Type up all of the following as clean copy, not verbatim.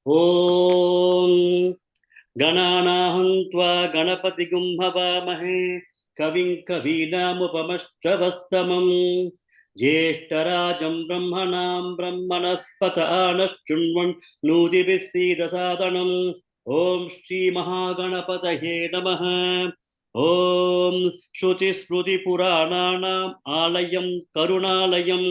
Om Gananaham tva Ganapatigum Bhavamahe Kavim Kavinamupamashravastamam Jeshtarajam Brahmanam Brahmanaspata Anashchunvan Nudibisidasadanam Om Shri Mahaganapataye Namaha Om Shruti Smruti Purananam Alayam Karunalayam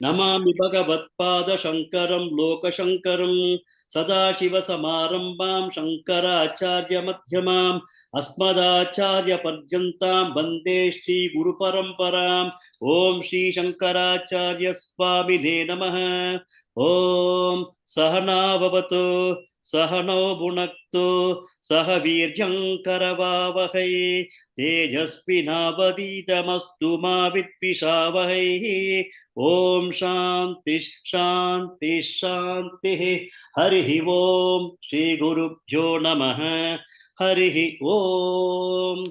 Namami Bhagavatpada Shankaram Loka Shankaram Sadashiva Samarambam Shankaracharya Madhyamam Asmadacharya Parjantam Bande Shri Guru Paramparam Om Shri Shankaracharya Swamine Namaha Om Sahana Vavatu Sahano Bhunaktu Sahavirjam Karavavahai Tejasvinavaditamastu ma Vitpishavahai Om Shanti Shanti Shanti Harihi Om Shri Gurubhyo Namaha Harihi Om.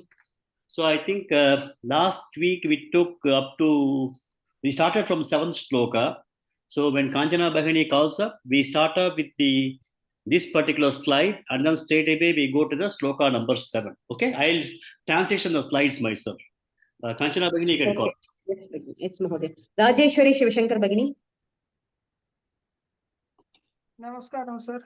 So I think last week we started from 7th Shloka. So when Kanchana Bahini calls up, we start up with this particular slide and then straight away we go to the Shloka number 7. Okay, I'll transition the slides myself. Kanchana Bahini can call. Yes, yes, Mahodaya. Rajeshwari Shivashankar Bhagini. Namaskaram, sir.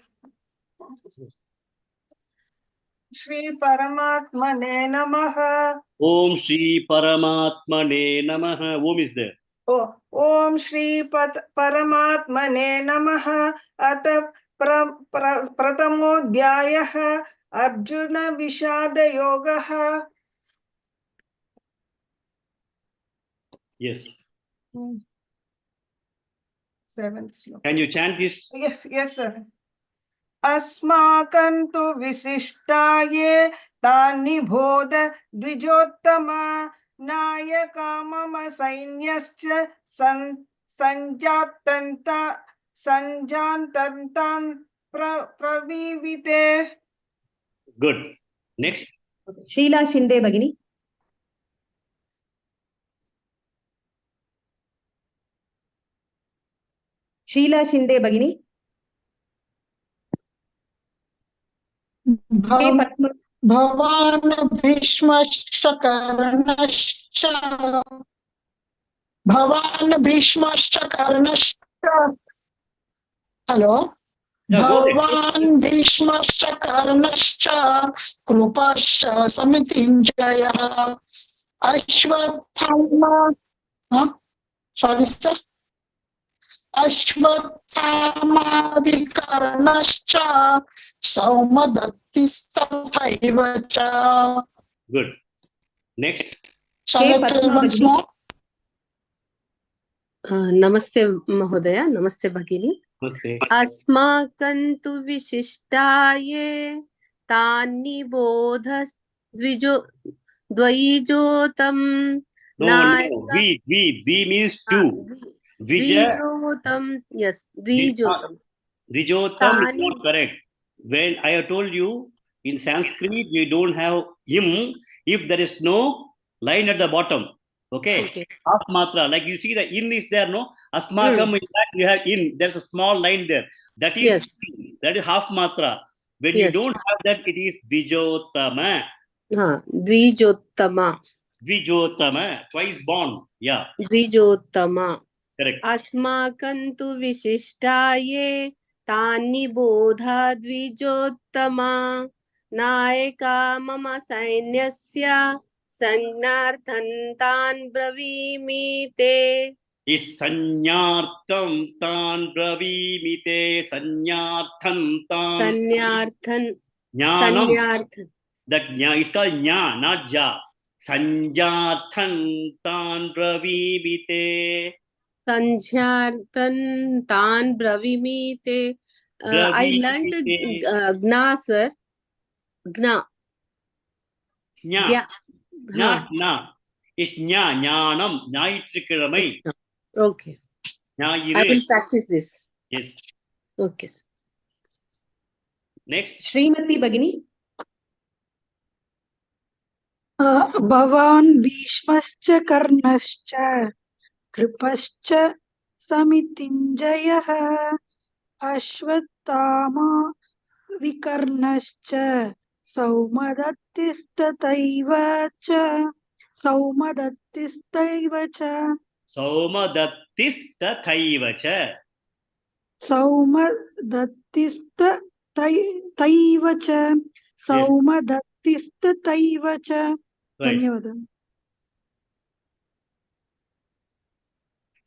Shri Paramatmane Namaha. Om Shri Paramatmane Namaha. Om is there. Oh, Om Shri Paramatmane Namaha. Ata Pratamo Dhyayaha Arjuna Vishada Yogaha. Yes. 7th sloka. Can you chant this? Yes, yes, sir. Asmakantu visishtaye tani bodha dvijottama nayaka mama sainyascha sanjantantan pravivite. Good. Next. Sheila Shinde Bhagini. Sheila Shinde Bhagini. Bhavan Bhishmascha Karnascha. Bhavan Bhishmascha Karnascha. Hello? Bhavan Bhishmascha Karnascha Krupascha Samitinjaya Ashwathama. Sorry, sir. Ashwathama Vikarnascha Saumadattistathaivacha. Good. Next. Shall I tell once more? Namaste Mahodaya, Namaste Bhagini. Namaste. Asmakantu Visishtaye Tani Bodhas Dvijotam. No. V means two. Dvijotam, yes, Dvijotam. Dvijotam is not correct. When I have told you in Sanskrit, you don't have im if there is no line at the bottom. Okay. Half matra. Like you see the in is there, no? Asmakam in fact you have in. There's a small line there. That is half matra. When you don't have that, it is Dvijotama. Dvijotama. Dvijotama. Twice born. Yeah. Dvijotama. Correct. Asmakantu Visishtaye Tani Bodha Dvijottama Naeka Mama Sainyasya Sanyarthan Bravimite. Is Sanyartham Tan Bravimite. Sanyarthan Tan. Sanyarthan. Jnanam. That jna is called jna, not ja. Sanjathan Tan Bravimite. Sanjhartan Tan Bravimite. I learned Gna, sir. Gna. Nya. Not na. It's nya, jnanam, ஞாயிற்றுக்கிழமை. Okay. I will practice this. Yes. Okay. Next. Srimati Bhagini. Bhavan Bhishmascha Karnascha Kripascha Samitinjayah Ashwathama Ashwatthama विकर्णश्च सौमदत्तिस्तथैव च सौमदत्तिस्तैव च Saumadattistathaiva cha. सौमदत्तिस्तथैव च Yes, सौमदत्तिस्तथैव च right. धन्यवादः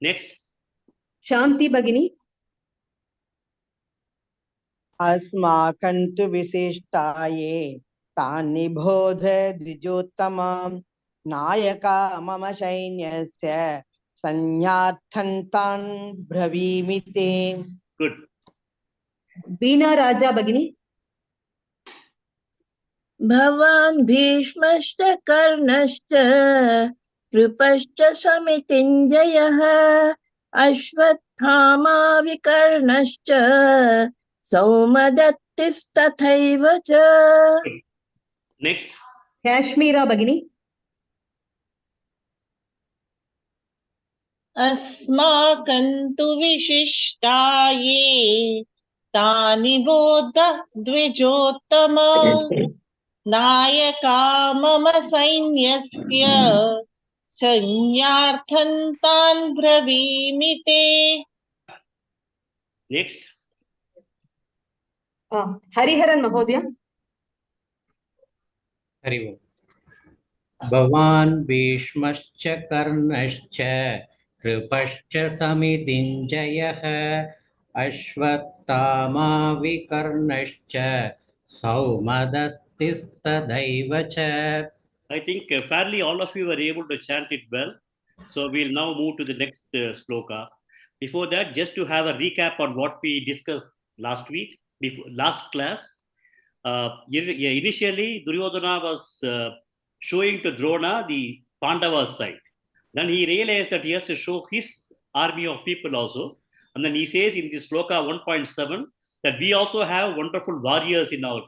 Next. Shanti Bhagini. अस्माकं तु विशिष्टाये तानि बोध द्विजोत्तमां नायका मम सैन्यस्य संज्ञार्थं तान् ब्रवीमि ते। Good. Beena Raja Bhagini. भवान् भीष्मश्च कर्णश्च कृपश्च समितिञ्जयः अश्वत्थामा विकर्णश्च सौमदत्तिस्तथैव च Next. Kashmira Bhagini. अस्माकं तु विशिष्टाये तानि बोध द्विजोत्तम नायका मम सैन्यस्य संज्ञार्थं तान् ब्रवीमि ते। Next. Hariharan Mahodaya. हरि ओम् भवान् भीष्मश्च कर्णश्च कृपश्च समितिञ्जयः अश्वत्थामा विकर्णश्च सौमदत्तिस्तथैव च. I think fairly all of you were able to chant it well. So we'll now move to the next shloka. Before that, just to have a recap on what we discussed last week, last class. Initially, Duryodhana was showing to Drona the Pandavas side. Then he realized that he has to show his army of people also. And then he says in this shloka 1.7 that we also have wonderful warriors in our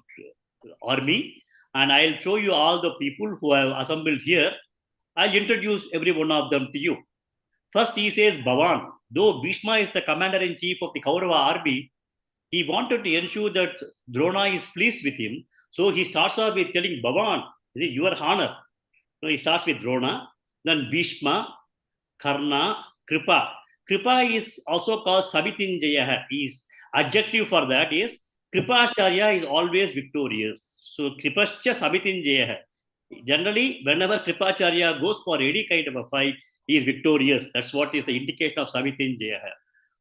army. And I'll show you all the people who have assembled here. I'll introduce every one of them to you. First, he says Bhavan. Though Bhishma is the commander-in-chief of the Kaurava army, he wanted to ensure that Drona is pleased with him. So he starts off with telling Bhavan, your honor. So he starts with Drona, then Bhishma, Karna, Kripa. Kripa is also called Sabitinjaya. His adjective for that is Kripacharya is always victorious. So Kripascha Sabitinjaya. Generally, whenever Kripacharya goes for any kind of a fight, he is victorious. That's what is the indication of Sabitinjaya.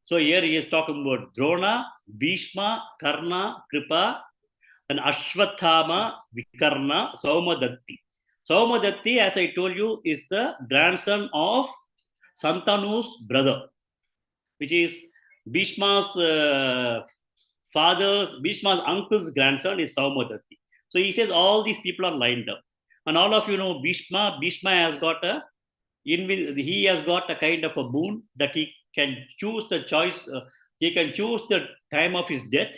So here he is talking about Drona, Bhishma, Karna, Kripa, and Ashwathama, Vikarna, Saumadatti. Saumadatti, as I told you, is the grandson of Santanu's brother, which is Bhishma's Bhishma's uncle's grandson is Saumadatti. So he says all these people are lined up. And all of you know Bhishma has got a kind of a boon that he can choose the choice, he can choose the time of his death,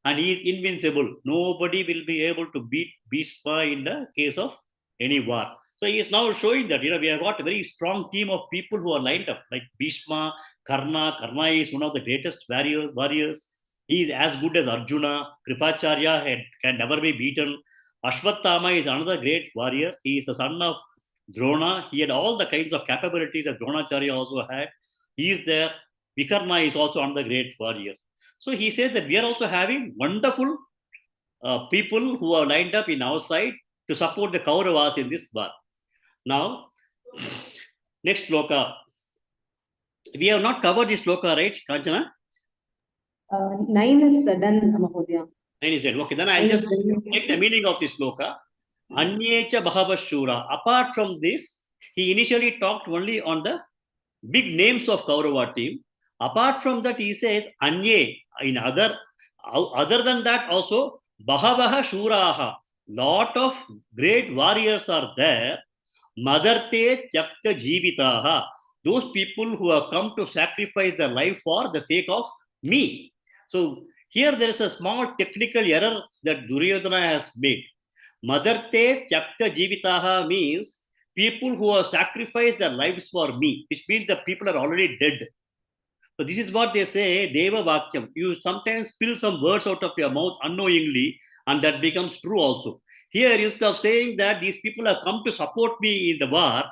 and he is invincible. Nobody will be able to beat Bhishma in the case of any war. So he is now showing that, we have got a very strong team of people who are lined up, like Bhishma, Karna. Karna is one of the greatest warriors. He is as good as Arjuna. Kripacharya can never be beaten. Ashwathama is another great warrior. He is the son of Drona. He had all the kinds of capabilities that Dronacharya also had. He is there. Vikarna is also another great warrior. So he says that we are also having wonderful people who are lined up in our side to support the Kauravas in this war. Now, next shloka. We have not covered this shloka, right, Kanchana? 9 is done, Mahodaya. 9 is done. Okay, then I'll just take the meaning of this shloka. Anyecha Bhavashura. Apart from this, he initially talked only on the big names of Kaurava team. Apart from that, he says Anye. In other than that, also Bhavaha Shuraha. Lot of great warriors are there. Madarte Tyakta Jivitaha. Those people who have come to sacrifice their life for the sake of me. So here there is a small technical error that Duryodhana has made. Madarte Tyakta Jivitaha means people who have sacrificed their lives for me, which means the people are already dead. So this is what they say, Deva Vakyam. You sometimes spill some words out of your mouth unknowingly, and that becomes true also. Here, instead of saying that these people have come to support me in the war,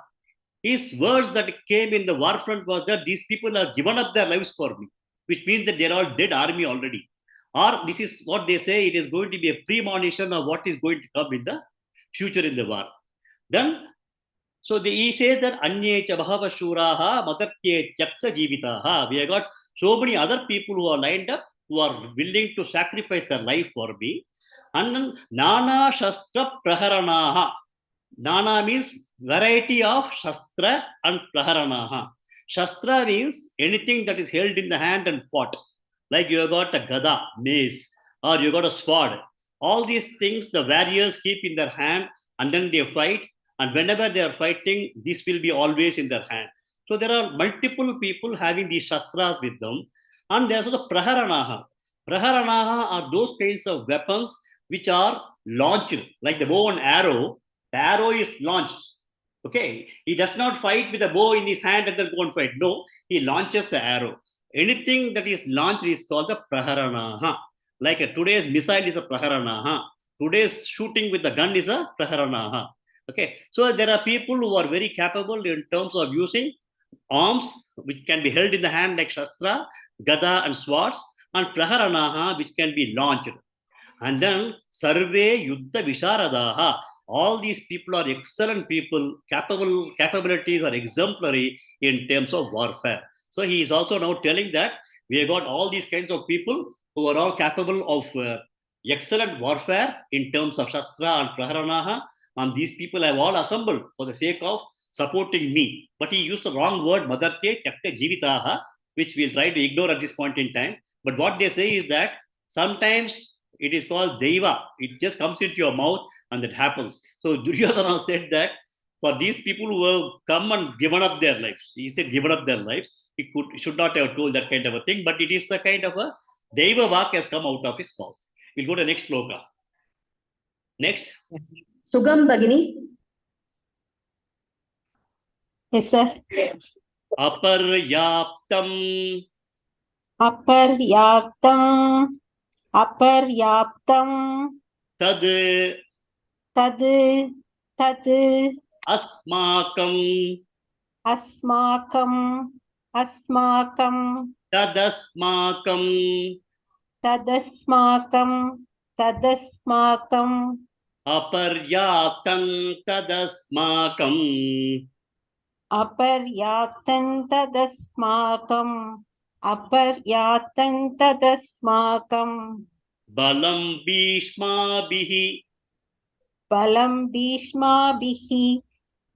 his words that came in the war front was that these people have given up their lives for me, which means that they're all dead army already. Or this is what they say, it is going to be a premonition of what is going to come in the future in the war. Then, so he says that Anyecha Bahava Shuraha Matatye Tyakta Jivitaha. We have got so many other people who are lined up, who are willing to sacrifice their life for me. And then Nana Shastra Praharanaha. Nana means variety of Shastra and Praharanaha. Shastra means anything that is held in the hand and fought. Like you have got a gada, mace, or you got a sword. All these things the warriors keep in their hand and then they fight. And whenever they are fighting, this will be always in their hand. So there are multiple people having these shastras with them. And there's also the praharanaha. Praharanaha are those kinds of weapons which are launched, like the bow and arrow. The arrow is launched. Okay, he does not fight with a bow in his hand and then go and fight. No, he launches the arrow. Anything that is launched is called the praharanaha. Like today's missile is a praharanaha. Today's shooting with the gun is a praharanaha. Okay, so there are people who are very capable in terms of using arms which can be held in the hand like shastra, gada and swords, and praharanaha which can be launched. And then sarve yuddha visharadaha. All these people are excellent people, capabilities are exemplary in terms of warfare. So he is also now telling that we have got all these kinds of people who are all capable of excellent warfare in terms of shastra and praharanaha. And these people have all assembled for the sake of supporting me. But he used the wrong word, madatye tyakte jivitaha, which we'll try to ignore at this point in time. But what they say is that sometimes it is called deva. It just comes into your mouth and that happens. So Duryodhana said that for these people who have come and given up their lives, he said given up their lives, he should not have told that kind of a thing, but it is the kind of a deva vak has come out of his mouth. We'll go to the next shloka. Next. Sugam Bhagini. Yes, sir. Aparyaptam. Aparyaptam. Aparyaptam. Tad. Tad. Tad. Asmakam. Asmakam. Asmakam. Tadasmakam. Tadasmakam. Tadasmakam. Aparyaptam tadasmakam. Aparyaptam tadasmakam. Aparyaptam tadasmakam. Balam bhishmabhihi. Balam bhishmabhihi.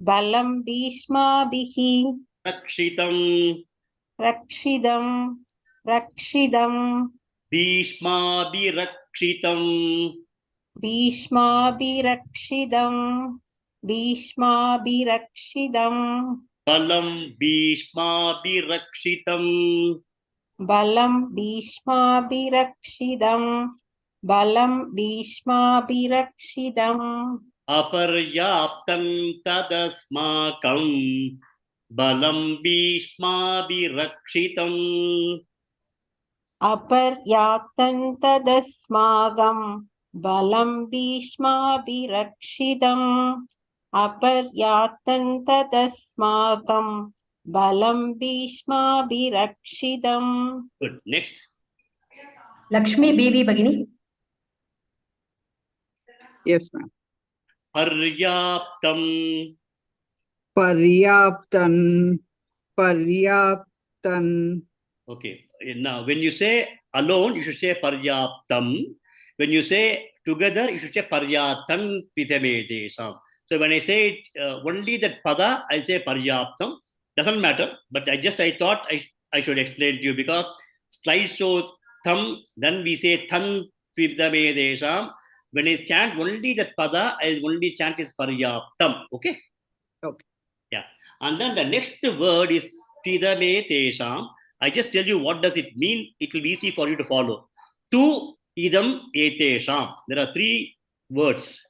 Balam bhishmabhihi. Rakshitam. Rakshidam. Rakshidam. Bhishmabhirakshitam. Bhishmabhirakshidam. Bhishmabhirakshidam. Balam bhishmabhirakshitam. Balam bhishmabhirakshidam. Balam bhishmabhirakshidam. Aparyaptam tadasmakam. Balam bhishmabhirakshitam. Aparyaptam tadasmagam. Balam bhishmabhirakshidam. Aparyaptam tadasmagam. Balam bhishmabhirakshidam. Good. Next. Lakshmi Bibi Bhagini. Yes, ma'am. Paryaptam. Paryaptan. Paryaptan. Okay. Now, when you say alone, you should say paryaptam. When you say together, you should say paryatan pitamedesam. So when I say it, only that pada, I'll say paryaptam. Doesn't matter, but I thought I should explain to you because slides show tham, then we say tan pitamedesam. When I chant only that pada, I only chant is paryaptam. Okay? Okay. Yeah. And then the next word is pitamedesam. I just tell you what does it mean. It will be easy for you to follow. Tu idam etesham. There are three words.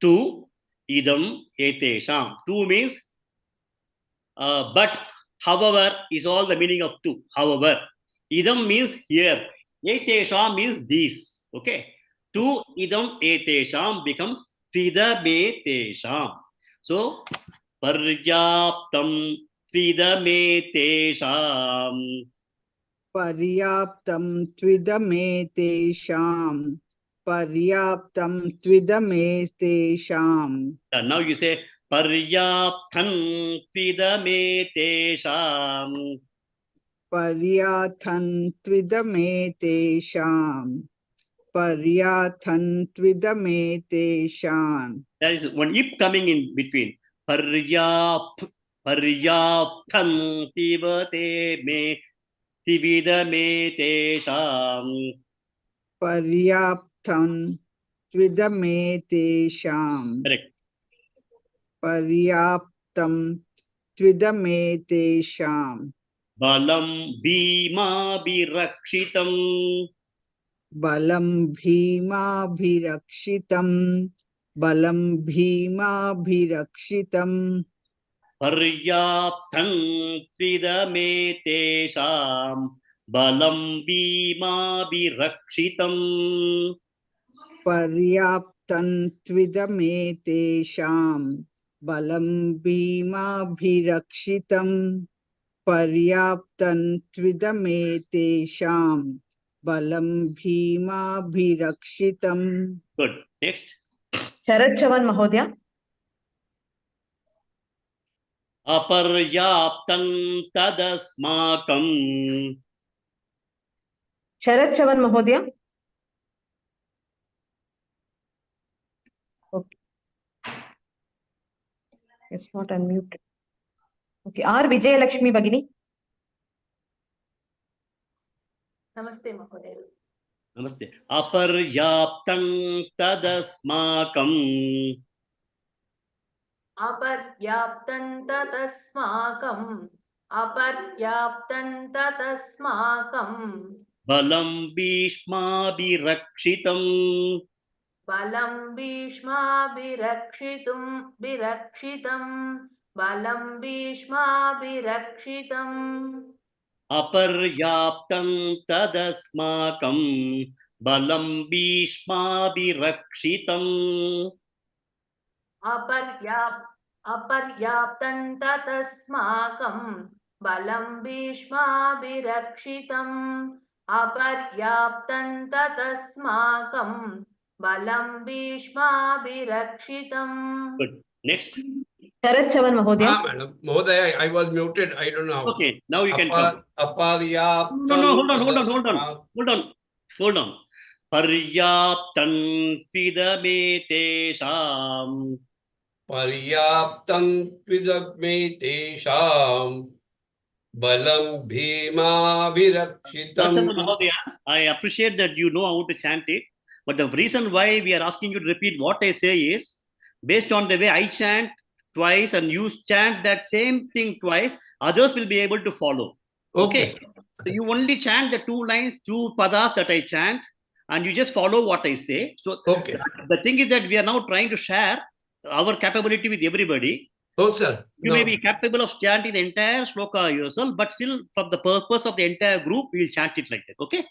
Tu idam etesham. Tu means but, however, is all the meaning of tu. However, Idam means here. Etesham means these. Okay. Tu idam etesham becomes tvidametesham. So paryaptam tvidametesham. पर्याप्तं त्विदमेतेषां पर्याप्तं त्विदमेतेषां Now you say paryaptam tvidametesham. पर्याथं त्विदमेतेषां पर्याथं त्विदमेतेषां. There is one ip coming in between. Paryaptam tivate me tividametesham. पर्याप्तं त्विदमेतेषां Correct. पर्याप्तं त्विदमेतेषां. Balam bhima birakshitam. बलं भीमाभिरक्षितं बलं भीमाभिरक्षितं. Paryaptam tvidametesham. Balam bhima birakshitam. पर्याप्तं त्विदमेतेषां बलं भीमाभिरक्षितं पर्याप्तं त्विदमेतेषां बलं भीमाभिरक्षितं. Good. Next. Sharat Chavan Mahodaya. Aparyaptam tadasmakam. Sharat Chavan Mahodaya. Okay. It's not unmuted. Okay. R. Vijayalakshmi Bagini. Namaste, Mahodaya. Namaste. Aparyaptam tadasmakam. Aparyaptam tatasmakam. Aparyaptam tatasmakam. Balam bhishma birakshitam. Balam bhishma birakshitam. Balam bhishma birakshitam. Aparyaptam tadasmakam. Balam bhishma birakshitam. Aparyaptam tatasmakam. Balam bhishma birakshitam. Aparyaptam tatasmakam. Balam bhishma birakshitam. Good. Next. Sharat Chavan Mahodaya. Madam. Mahodaya, I was muted. I don't know how. Okay. Now you can talk. Aparyaptam. No. Hold on. Paryaptam tvidametesham. Paryaptam tvidametesham. Balam bhima virakshitam. I appreciate that you know how to chant it, but the reason why we are asking you to repeat what I say is based on the way I chant twice and you chant that same thing twice, others will be able to follow. Okay. So you only chant the two lines, two padas that I chant, and you just follow what I say. So the thing is that we are now trying to share our capability with everybody. Oh, sir. You may be capable of chanting the entire shloka yourself, but still, for the purpose of the entire group, we'll chant it like that. Okay?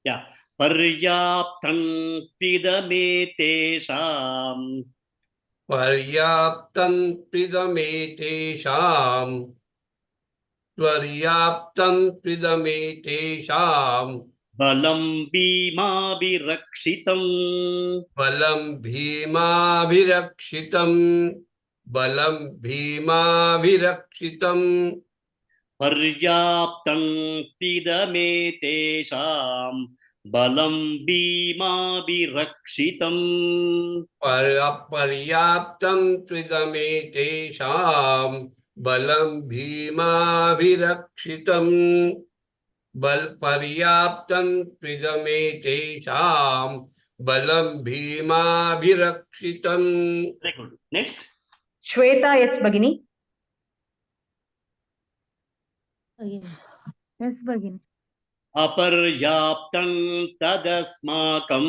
Yeah. Paryaptam pidametesham. Paryaptam pidametesham. Paryaptam pidametesham. Balam bhima birakshitam. Balam bhima virakshitam. Balam bhima virakshitam. Paryaptam pidametesham. Balam bhima birakshitam. Paryaptam tvidametesham. Balam bhima virakshitam. Paryaptam tvidametesham. Balam bhima virakshitam. Very good. Next. Shweta S. Bagini. Yes, Bagini. Aparyaptam tadasmakam.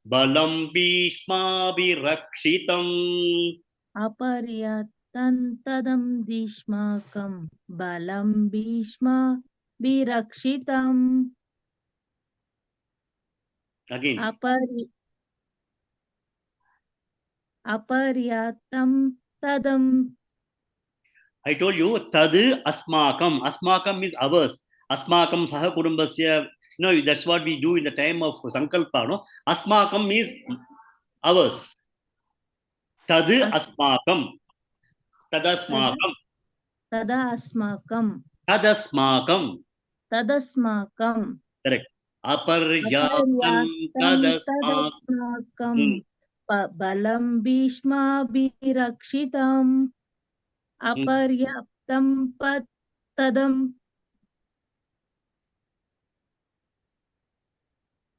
Balam bhishma birakshitam. Aparyaptam tadam dishmakam. Balam bhishma birakshitam. Again. Aparyatam tadam. I told you, tad asmakam. Asmakam is ours. Asmakam saha kudumbasya. That's what we do in the time of Sankalpa. No? Asmakam is ours. Tad asmakam. Tadasmakam. Tadasmakam. Tadasmakam. Tadasmakam. Correct. Aparyatam tadasmakam. Balam bhishma birakshitam. Aparyaptam tadam.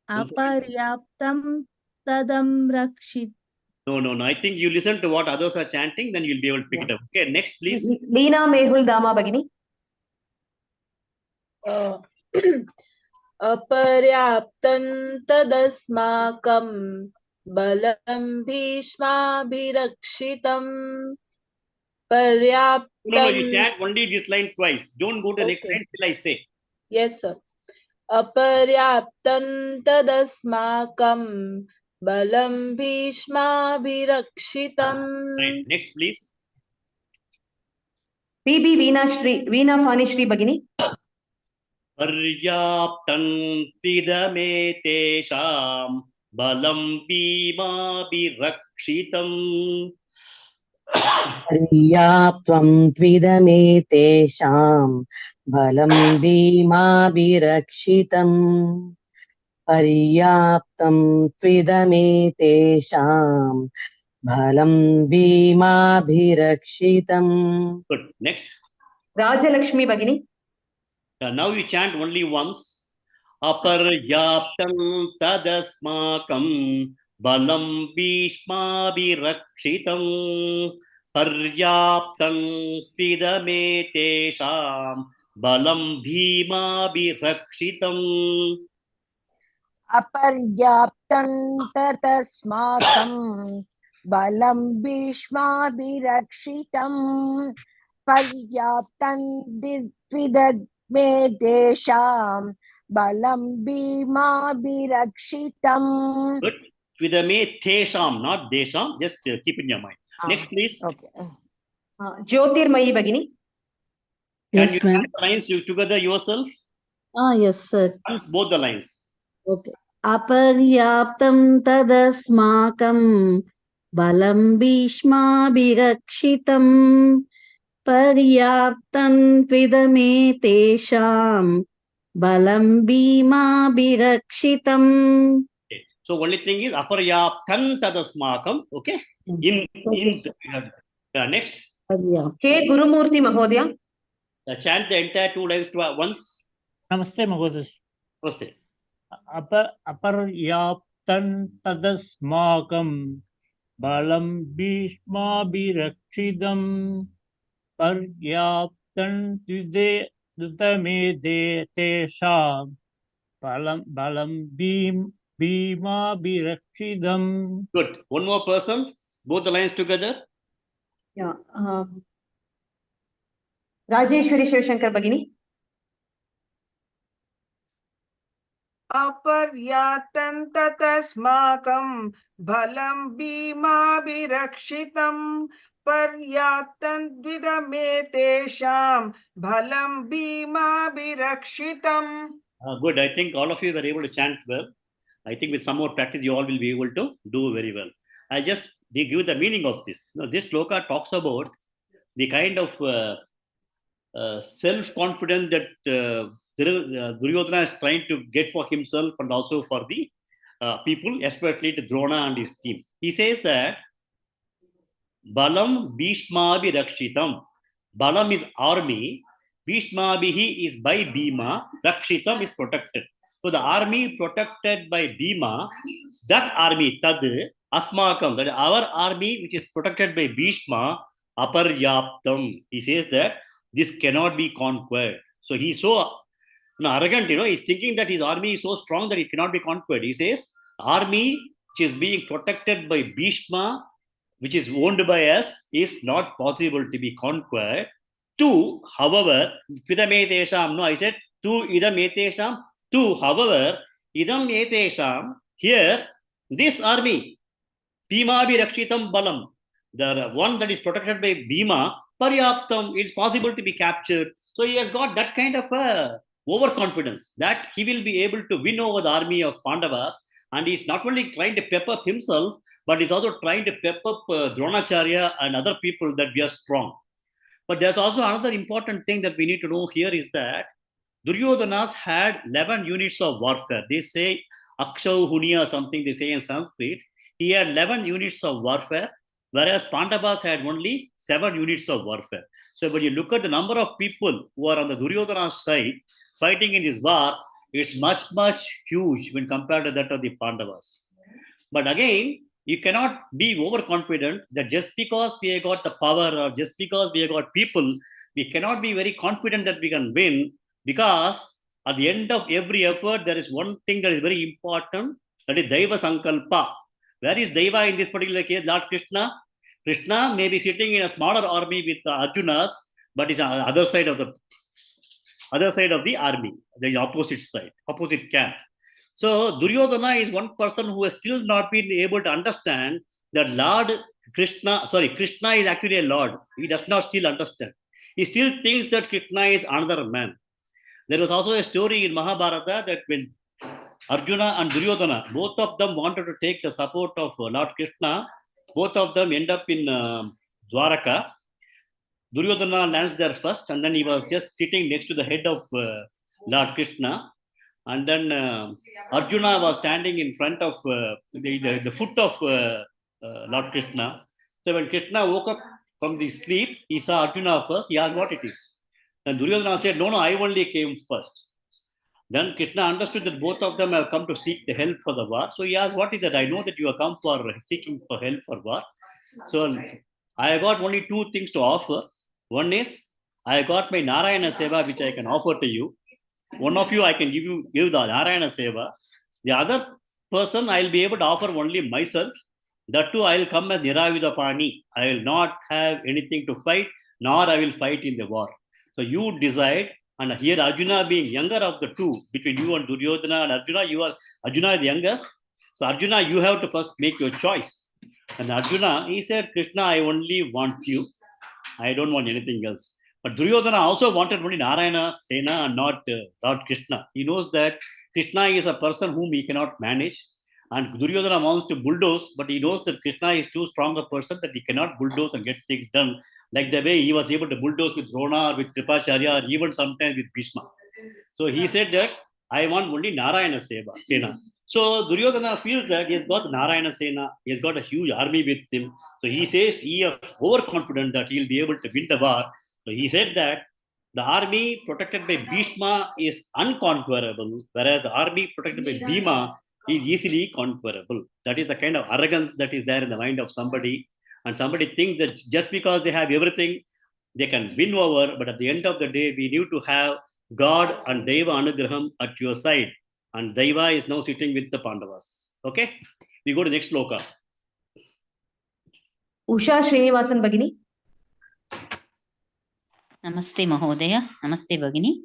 Aparyaptam tadam rakshit. No. I think you listen to what others are chanting, then you'll be able to pick it up. Okay, next, please. Leena Mehul Dama Bagini. Aparyaptam tadasmakam balam bhishmabhirakshitam paryaptam. No, you chant only this line twice. Don't go to the next line till I say. Yes, sir. Aparyaptam tadasmakam balam bhishmabhirakshitam. Right. Next, please. PB Veena Fani Shri Bagini. Paryaptam pidame tesham balam bhima birakshitam. Paryaptam tvidame tesham balam bhima birakshitam. Paryaptam tvidame tesham balam bhima birakshitam. Good. Next. Rajalakshmi Bagini. Now you chant only once. Aparyaptam tadasmakam balam bhishma birakshitam. Paryaptam pidame tesham balam bhima birakshitam. Aparyaptam tatasmakam balam bhishma birakshitam. Paryaptam dvidadme desham balam bhima birakshitam. Good. Pidame tesham, not desham. Just keep in your mind. Next, please. Okay. Jyotirmayi Bagini. Can Yes, you ma'am. chant the lines together yourself? Yes, sir. Once both the lines. Okay. Aparyaptam tadasmakam balam bhishma birakshitam. Paryaptam tvidame tesham balam bhima birakshitam. Okay. So only thing is aparyaptam tadasmakam. Okay. Next. K Gurumurthy Mahodaya. Chant the entire two lines once. Namaste, Mahoday. Namaste. Aparyaptam tadasmakam balam bhishma bhirakshidam paryaptam dudame tesham balam bhima bhirakshidam. Good. One more person. Both the lines together. Yeah. Rajeshwari Shivashankar Bagini. Aparyatam tatasmakam balam bhima birakshitam paryatam dvidame tesham balam bhima birakshitam. Good. I think all of you were able to chant well. I think with some more practice, you all will be able to do very well. I'll just give the meaning of this. Now, this shloka talks about the kind of self-confidence that Duryodhana is trying to get for himself and also for the people, especially to Drona and his team. He says that Balam Bhishmabi Rakshitam. Balam is army. Bhishmabihi is by Bhima. Rakshitam is protected. So the army protected by Bhima, that army, Tad, Asmakam, that is our army which is protected by Bhishma, Aparyaptam. He says that this cannot be conquered. So he's so arrogant, he's thinking that his army is so strong that it cannot be conquered. He says, army which is being protected by Bhishma, which is owned by us, is not possible to be conquered. Two, however, Pidame Tesham, I said, Tu idam etesham. Tu, however, idam etesham. Here, this army, Bhima Rakshitam Balam, the one that is protected by Bhima, Paryaptam, it's possible to be captured. So he has got that kind of overconfidence that he will be able to win over the army of Pandavas. And he's not only trying to pep up himself, but he's also trying to pep up Dronacharya and other people that we are strong. But there's also another important thing that we need to know here is that Duryodhanas had 11 units of warfare. They say Akshau Hunya or something they say in Sanskrit. He had 11 units of warfare, whereas Pandavas had only 7 units of warfare. So when you look at the number of people who are on the Duryodhana side fighting in this war, it's much, much huge when compared to that of the Pandavas. But again, you cannot be overconfident that just because we have got the power or just because we have got people, we cannot be very confident that we can win, because at the end of every effort, there is one thing that is very important, that is Daiva Sankalpa. Where is Daiva in this particular case? Lord Krishna. Krishna may be sitting in a smaller army with Arjunas, but is on the other side of the army, the opposite side, opposite camp. So Duryodhana is one person who has still not been able to understand that Krishna is actually a Lord. He does not still understand. He still thinks that Krishna is another man. There was also a story in Mahabharata that when Arjuna and Duryodhana, both of them wanted to take the support of Lord Krishna, both of them end up in Dwaraka. Duryodhana lands there first, and then he was just sitting next to the head of Lord Krishna. And then Arjuna was standing in front of the foot of Lord Krishna. So when Krishna woke up from the sleep, he saw Arjuna first. He asked what it is. And Duryodhana said, no, I only came first. Then Krishna understood that both of them have come to seek the help for the war. So he asked, what is that? I know that you have come for seeking for help for war. So I have got only 2 things to offer. One is, I have got my Narayana Seva, which I can offer to you. One of you, I can give the Narayana Seva. The other person, I will be able to offer only myself. That too, I will come as Niravidapani. I will not have anything to fight, nor I will fight in the war. So you decide. And here Arjuna being younger of the 2, between you and Duryodhana and Arjuna, Arjuna is the youngest. So Arjuna, you have to first make your choice. And Arjuna, he said, Krishna, I only want you. I don't want anything else. But Duryodhana also wanted only Narayana Sena and not Lord Krishna. He knows that Krishna is a person whom he cannot manage. And Duryodhana wants to bulldoze, but he knows that Krishna is too strong a person that he cannot bulldoze and get things done like the way he was able to bulldoze with Drona or with Kripacharya or even sometimes with Bhishma. So he said that I want only Narayana Sena. So Duryodhana feels that he has got Narayana Sena, he has got a huge army with him. So he says he is overconfident that he will be able to win the war. So he said that the army protected by Bhishma is unconquerable, whereas the army protected by Bhima is easily conquerable. That is the kind of arrogance that is there in the mind of somebody. And somebody thinks that just because they have everything, they can win over. But at the end of the day, we need to have God and Deva Anugraham at your side. And Deva is now sitting with the Pandavas. Okay? We go to the next Shloka. Usha Srinivasan Bhagini. Namaste Mahodaya. Namaste Bhagini.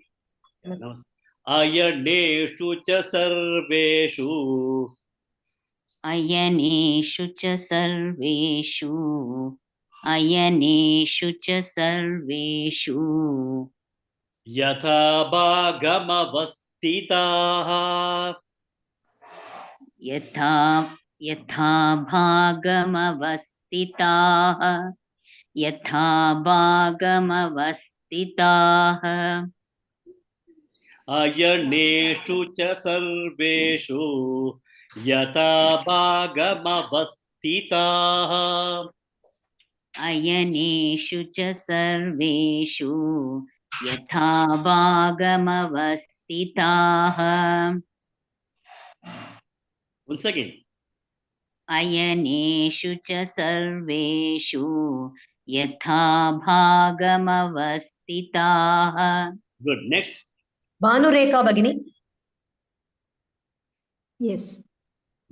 Ayaneshu cha sarveshu. Ayaneshu cha sarveshu. Ayaneshu cha sarveshu. Yatha bhagama vastitaha. Yatha bhagama vastitaha. Yatha bhagama vastitaha. Ayaneshu cha sarveshu. Yatha bhagama vastitaha. Ayaneshu cha sarveshu. Yatha bhagama vastitaha. Once again. Ayaneshu cha sarveshu. Yatha bhagama vastitaha. Good. Next. Bhanureka Bhagini. Yes.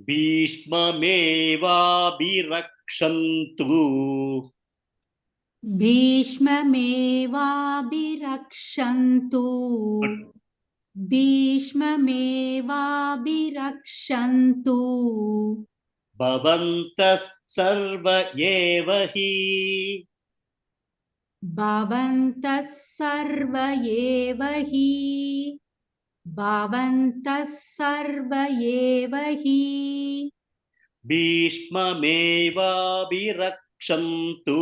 Bhishma meva birakshantu. Bhishma meva birakshantu. भीष्ममेवाभिरक्षन्तु भवन्तः सर्व एव हि भवन्तः सर्व एव हि भवन्तः सर्व एव हि भीष्ममेवाभिरक्षन्तु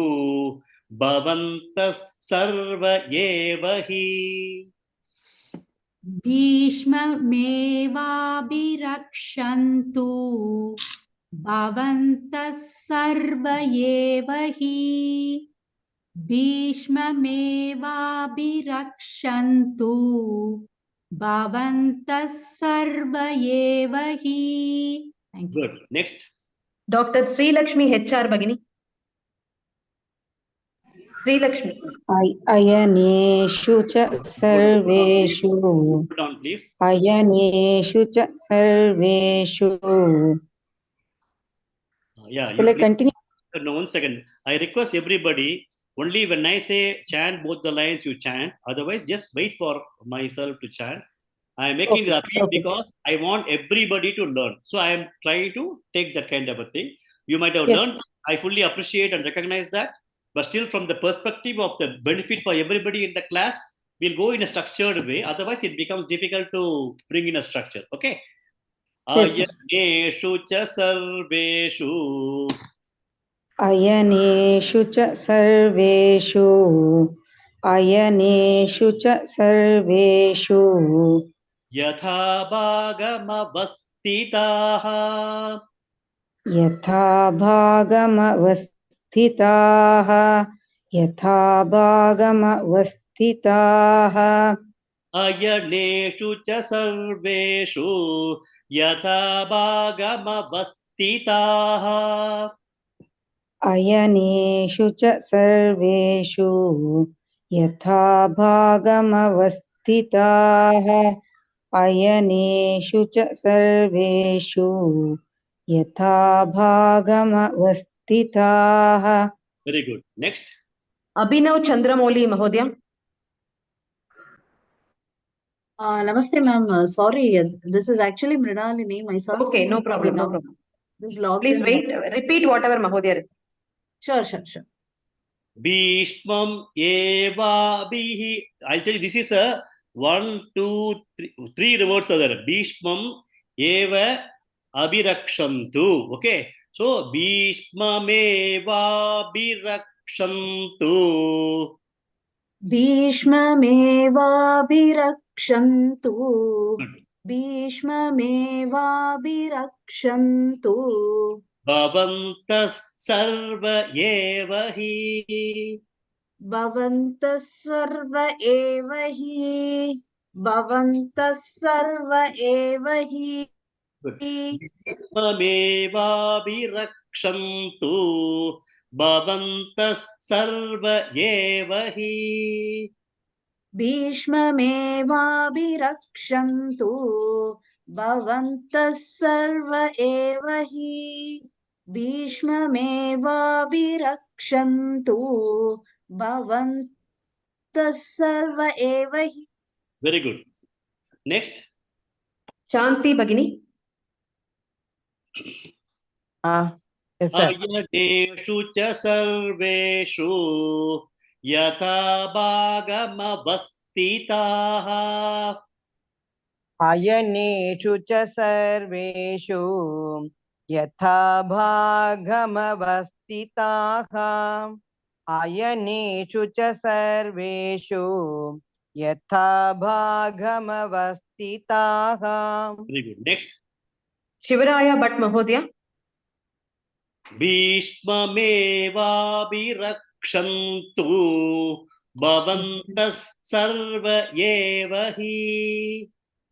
भवन्तः सर्व एव हि भीष्ममेवाभिरक्षन्तु भवन्तः सर्व एव हि भीष्ममेवाभिरक्षन्तु भवन्तः सर्व एव हि. Thank you. Good. Next. Dr. Sri Lakshmi HR Bagini. Sri Lakshmi. अयनेषु च सर्वेषु Hold on, please. अयनेषु च सर्वेषु. Yeah, Shall I continue? No, 1 second. I request everybody, only when I say chant both the lines, you chant. Otherwise, just wait for myself to chant. I am making the appeal because I want everybody to learn. So I am trying to take that kind of a thing. You might have learned. I fully appreciate and recognize that. But still, from the perspective of the benefit for everybody in the class, we'll go in a structured way. Otherwise, it becomes difficult to bring in a structure. Okay? Ayaneshu cha sarveshu. अयनेषु च सर्वेषु अयनेषु च सर्वेषु यथा भागमवस्थिताः यथा भागमवस्थिताः यथा भागमवस्थिताः अयनेषु च सर्वेषु यथा भागमवस्थिताः अयनेषु च सर्वेषु यथा भागमवस्थिताः अयनेषु च सर्वेषु यथा भागमवस्थिताः. Very good. Next. Abhinav Chandramouli Mahodaya. Namaste, ma'am. Sorry, this is actually Mrinalini. My son's Okay, name no is problem, no Abhinav. problem. This logged Please in. wait. Repeat whatever Mahodaya is. Sure. Bhishmam evabihi. I'll tell you, this is a 1, 2, 3 words are there. Bhishmam eva abhirakshantu. Okay. So Bhishmam evabhirakshantu. भीष्ममेवाभिरक्षन्तु भीष्ममेवाभिरक्षन्तु भवन्तः सर्व एव हि भवन्तः सर्व एव हि भवन्तः सर्व एव हि भीष्ममेवाभिरक्षन्तु भवन्तः सर्व एव हि भीष्ममेवाभिरक्षन्तु भवन्तः सर्व एव हि भीष्ममेवाभिरक्षन्तु भवन्तः सर्व एव हि. Very good. Next. Shanti Bagini. Yes, sir. अयनेषु च सर्वेषु यथा भागमवस्थिताः अयनेषु च सर्वेषु यथा भागमवस्थिताः अयनेषु च सर्वेषु यथा भागमवस्थिताः. Very good. Next. Shivaraya Bhatt Mahodaya. भीष्ममेवाभिरक्षन्तु भवन्तः सर्व एव हि.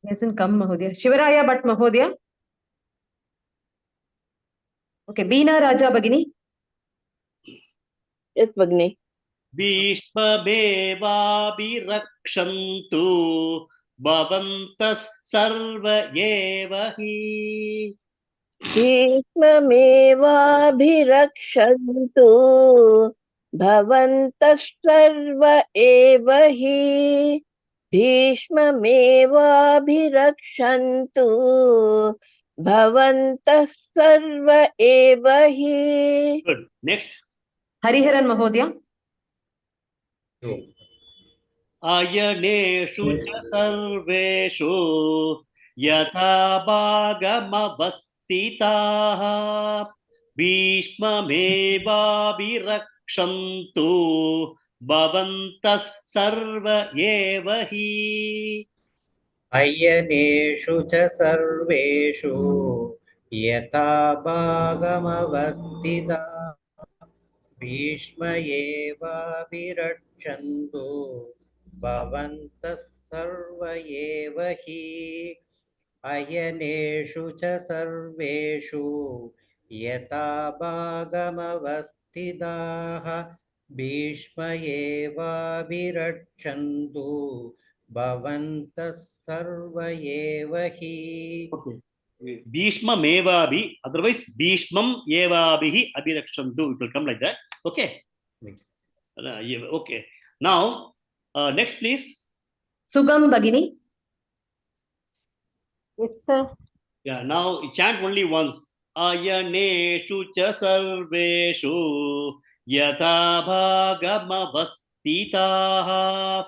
Hasn't come Mahodaya. Shivaraya Bhatt Mahodaya. Okay, Beena Raja Bagini. Yes, Bagni. भीष्ममेवाभिरक्षन्तु भवन्तः सर्व एव हि. भीष्ममेवाभिरक्षन्तु भवन्तः सर्व एव हि भीष्ममेवाभिरक्षन्तु भवन्तः सर्व एव हि. Good. Next. हरिहरन् महोदय. अयनेषु च सर्वेषु यथा भागमवस्थिताः भीष्ममेवाभिरक्षन्तु भवन्तः सर्व एव हि. अयनेषु च सर्वेषु यथा भागमवस्थिता भीष्म एवाभिरक्षन्तु भवन्तः सर्व एव हि. अयनेषु च सर्वेषु यथा भागमवस्थिताः भीष्म एवाभिरक्षन्तु भवन्तः सर्व एव हि. Bhishma Mevabhi, otherwise Bhishmam Evabhihi Abhirakshantu. It will come like that. Okay. Okay. Now, next please. Sugam Bhagini. Yes, sir. Yeah, now chant only once. Ayaneshu cha sarveshu yatha bhagamavastitaha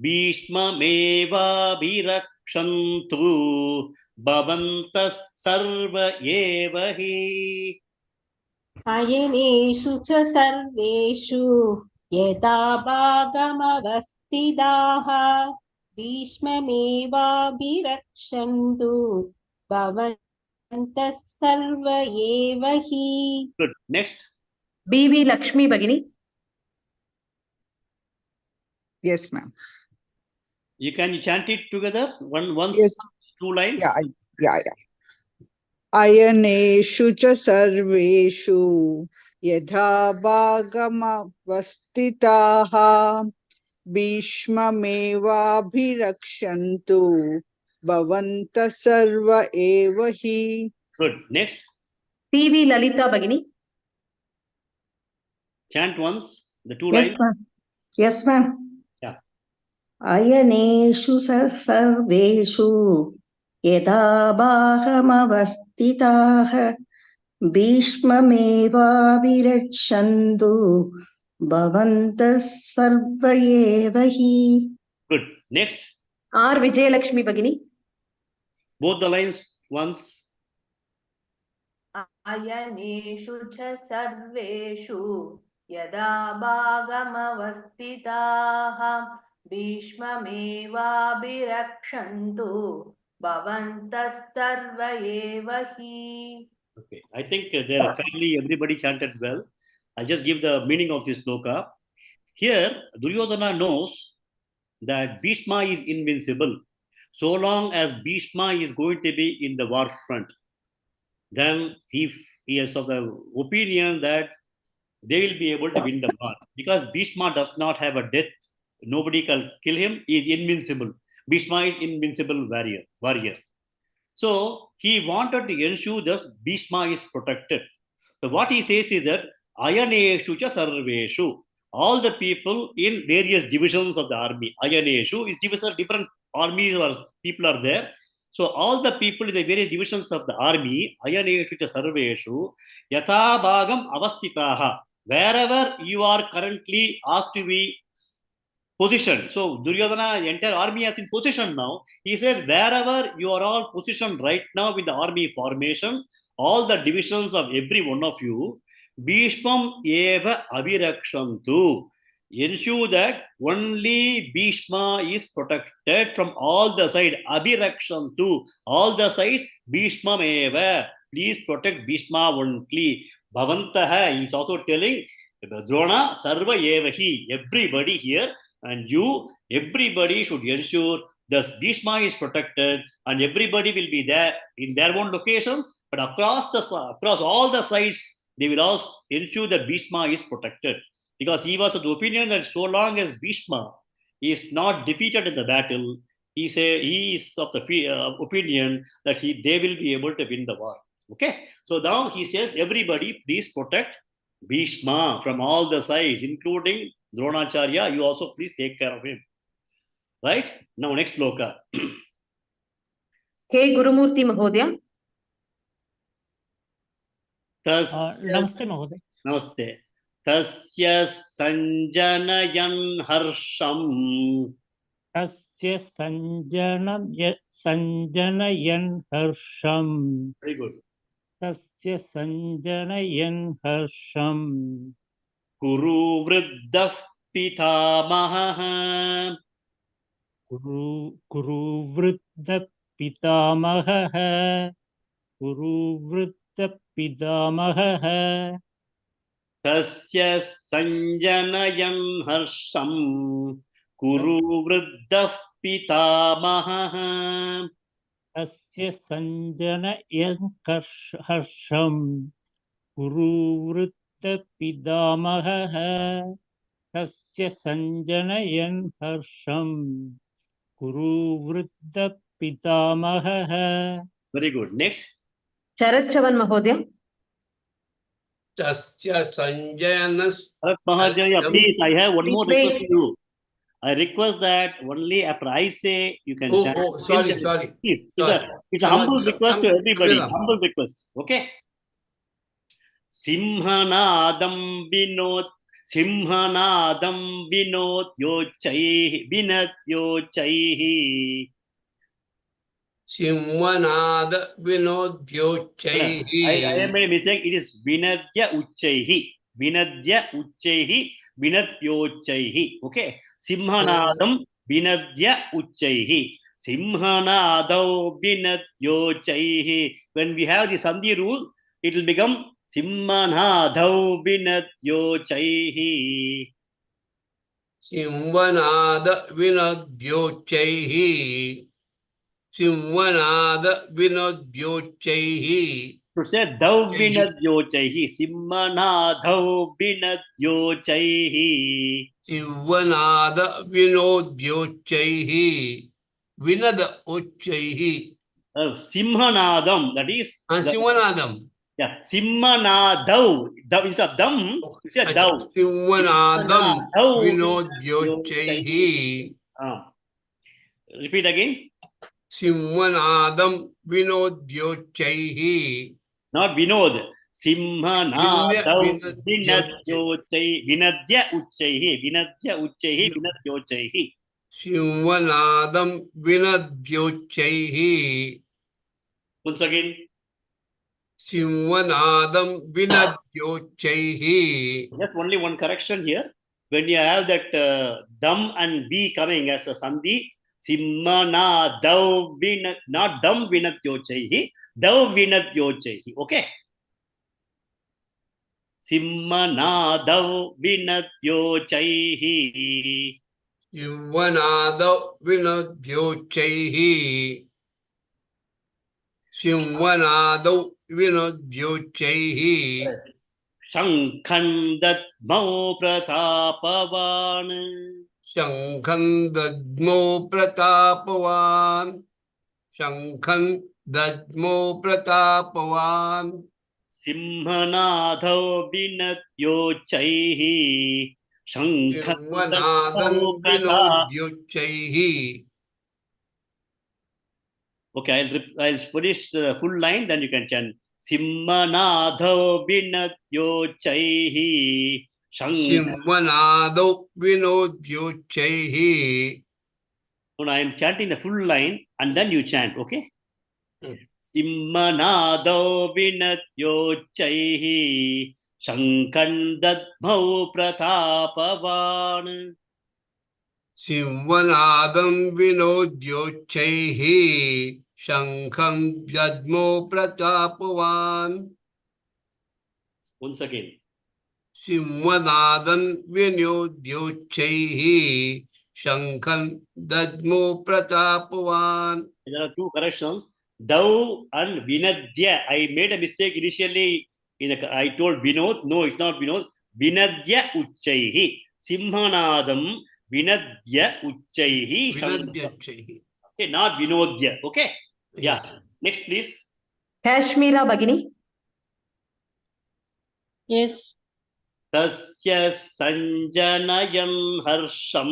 bhishmamevabhirakshantu bhavantas sarva eva hi. अयनेषु च सर्वेषु यथा भागमवस्थिताः भीष्ममेवाभिरक्षन्तु भवन्तः सर्व एव हि. Good. Next. BV Lakshmi Bhagini. Yes, ma'am. You can chant it together once, Yes. 2 lines. Yeah. अयनेषु च सर्वेषु यथा भागमवस्थिताः भीष्ममेवाभिरक्षन्तु भवन्तः सर्व एव हि. Good. Next. TV Lalita Bhagini. Chant once the 2 Yes, lines. ma'am. Yes, ma'am. Yeah. अयनेषु सर्वेषु यथा भागमवस्थिताः भीष्ममेवाभिरक्षन्तु भवन्तः सर्व एव हि. Good. Next. R Vijayalakshmi Bhagini. Both the lines once. अयनेषु च सर्वेषु यदा भागमवस्थिताः भीष्ममेवाभिरक्षन्तु भवन्तः सर्व एव हि. Okay. I think there kindly everybody chanted well. I'll just give the meaning of this shloka. Here, Duryodhana knows that Bhishma is invincible. So long as Bhishma is going to be in the war front, then if he is of the opinion that they will be able to win the war. Because Bhishma does not have a death, nobody can kill him, he is invincible. Bhishma is invincible warrior. So he wanted to ensure that Bhishma is protected. So what he says is that Ayaneshu cha sarveshu, all the people in various divisions of the army. Ayaneshu is different armies or people are there. So all the people in the various divisions of the army, Ayaneshu cha sarveshu yatha bhagam avastitaha, wherever you are currently asked to be positioned. So Duryodhana, entire army is in position now. He said, wherever you are all positioned right now with the army formation, all the divisions of every one of you, Bhishmam eva abhirakshantu. Ensure that only Bhishma is protected from all the sides. Abhirakshantu. All the sides, Bhishmam eva. Please protect Bhishma only. Bhavantaha. He is also telling, Drona sarva eva hi. Everybody here and you, everybody should ensure that Bhishma is protected and everybody will be there in their own locations, but across all the sides, they will also ensure that Bhishma is protected. Because he was of the opinion that so long as Bhishma is not defeated in the battle, he is of the opinion that they will be able to win the war. Okay, so now he says, everybody please protect Bhishma from all the sides, including Dronacharya. You also please take care of him. Right? Now next shloka. Hey Gurumurti Mahodaya. Namaste, Mahoday. Namaste. Tasya sanjanayan harsham. Tasya sanjanayan harsham. Very good. Tasya sanjanayan harsham. Kuru vriddha pitamaha. Kuru vriddha pitamaha. Kuru vriddha pitamaha. Tasya sanjanayan harsham. Kuru vriddha pitamaha. Tasya sanjanayan harsham. Kuru vriddha pitamaha. Tasya sanjanayan harsham. Kuru vriddha pitamaha. Very good. Next. Sharat Chavan Mahodaya. Tasya sanjayanas. Mahajaya, please, I have one more request to Wait. you. I request that only after I say you can chant. Oh, sorry. Please, Sorry. it's a humble request to everybody. Humble request. Okay. Simhanadam vinod yochaihi vinat yochaihi. Simhanada vinod yochaihi. I made a mistake. It is vinadya uchaihi. Vinadya uchaihi. Vinat yochaihi. Okay. Simhanadam vinadya uchaihi. Simhanadau vinat yochaihi. When we have the sandhi rule, it will become Simhanadau vinat yochaihi. Simhanada vinod yochaihi. Simhanada vinod yochaihi. To say Dau vinat yochaihi. Simhanadau vinat yochaihi. Simhanada vinod yochaihi. Vinada uchaihi. Simhanadam, that is Simhanadam. Yeah, Simhanadau. Dau instead of dam, you say dau. Simhanadam vinod yochaihi. Repeat again. Simhanadam vinod yochaihi. Not Vinod. Simhanadau vinad yochaihi. Vinadya uchaihi. Vinadya uchaihi. Vinad yochaihi. Simhanadam vinad yochaihi. Once again. Simhanadam vinad yochaihi. Just only one correction here. When you have that dam and v coming as a sandhi, Simhanadau vinat, not dam vinat yochaihi, dau vinat yochaihi. Okay. Simhanadau vinat yochaihi. Simhanadau vinad yochaihi. Simhanadau vinad yochaihi. Shankhandadmau pratapavan. Shankhandadmo pratapavan. Shankhandadmo pratapavan. Simhanadau vinat yochaihi. Simhanadam vinod yochaihi. Okay, I'll finish the full line, then you can chant. Simhanadau vinat yochaihi. Simhanadau vinod yochaihi. No, I am chanting the full line and then you chant, okay? Simhanadau vinat yochaihi. Shankhandadmau pratapavan. Simhanadam vinod yochaihi. Shankhandadmo pratapavan. Once again. Simhanadam vinod yochaihi. Shankhandadmo pratapavan. There are two corrections. Thou and Vinadya. I made a mistake initially. I told Vinod. No, it's not Vinod. Vinadya uchaihi. Simhanadam Vinadya uchaihi. Vinadya uchaihi. Okay, not Vinodya. Okay. Yes. Yeah. Next, please. Kashmira Bhagini. Yes. Tasya sanjanayam harsham.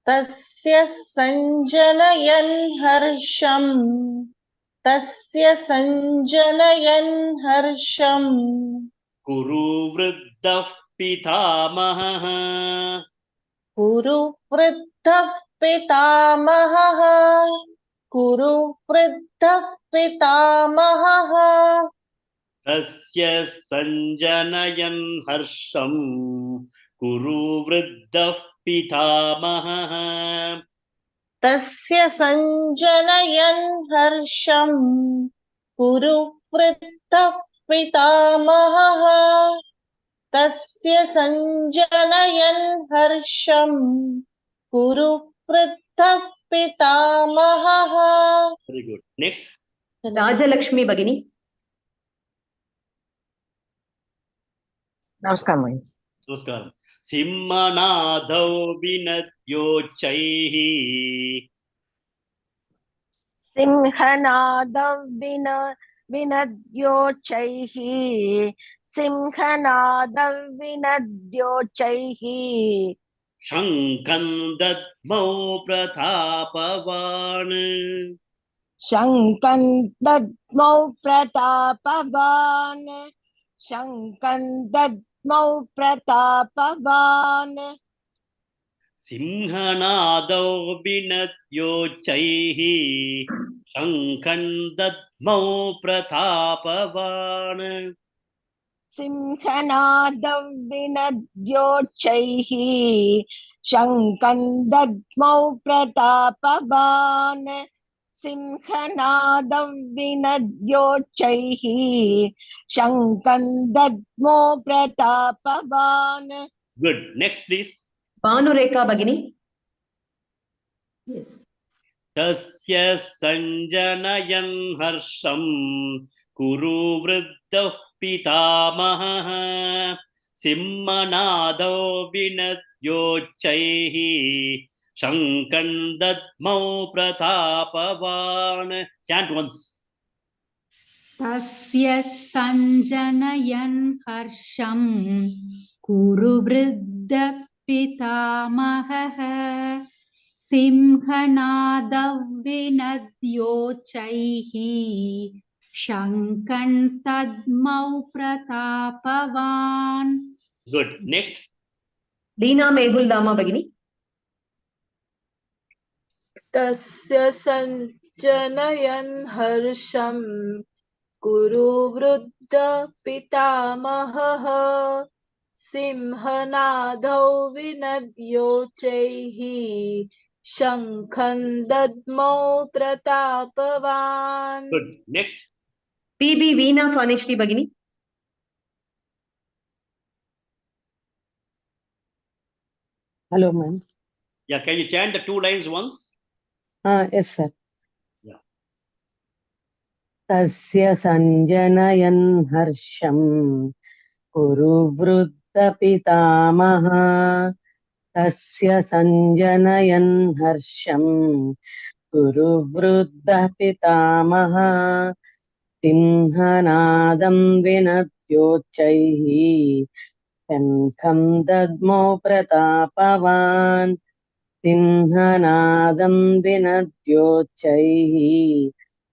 तस्य सञ्जनयन् हर्षम् तस्य सञ्जनयन् हर्षम् कुरु वृद्धः पितामहः कुरु वृद्धः पितामहः कुरु वृद्धः पितामहः तस्य सञ्जनयन् हर्षम् कुरु वृद्धः पितामहः तस्य सञ्जनयन् हर्षम् कुरु वृद्धः पितामहः तस्य सञ्जनयन् हर्षम् कुरु वृद्धः पितामहः. Very good. Next. Rajalakshmi Bhagini. Namaskar, Mani. Namaskaram. Simmanadau vinadyochaihi. Simhanadav vinadyochaihi. Simhanadav vinadyochaihi. Shankan dadmau prathapavan. Shankan dadmau pratapavan. Shankan dadmau pratapavan. Simhanadau vinadyochaihi. Shankan dadmau prathapavan. Simhanadav vinadyochaihi. Shankan dadmau pratapavan. Simhanadav vinadyochaihi. Shankan dadmau pratapavan. Good. Next, please. Bhanureka Bhagini. Yes. Tasya sanjanayan harsham kuru vruddhah pitamahah simmanadau vinadyochaihi shankan dadmau prathapavan. Chant once. तस्य सञ्जनयन् हर्षं कुरु वृद्धः पितामहः सिंहनादविनद्योच्चैः शङ्खं तद्मौ प्रतापवान्. Good. Next. Leena Mehul Dama Bhagini. तस्य सञ्जनयन् हर्षम् कुरु वृद्ध पितामहः सिंहनादौ विनद्योच्चैः शङ्खं दद्मौ प्रतापवान्. Good. Next. PB Veena Phaneshri Bhagini. Hello, ma'am. Yeah, can you chant the 2 lines once? Yes, sir. Yeah. Tasya sanjanayan harsham kuru vruddha pitamaha. Tasya sanjanayan harsham kuru vruddha pitamaha. Simhanadam vinadyochaihi शङ्खं दद्मौ प्रतापवान् सिंहनादं विनद्योच्चैः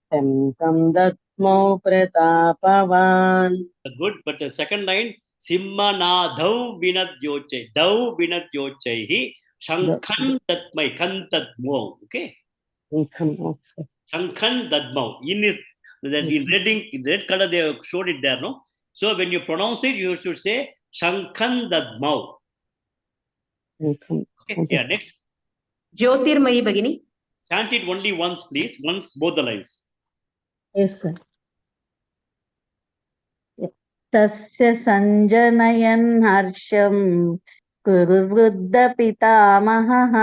शङ्खं दद्मौ प्रतापवान्. Good, but the second line, Simmanadau vinadyochai, dau vinadyochaihi, shankhan dadmai, kan dadmau. Okay? Shankhan dadmau. In is that in red color they have showed it there, no? So when you pronounce it, you should say shankhan dadmau. Okay. Yeah, next. Jyotirmayi Bhagini. Chant it only once, please. Once, both the lines. Yes, sir. तस्य सञ्जनयन् हर्षं कुरु वृद्धपितामहः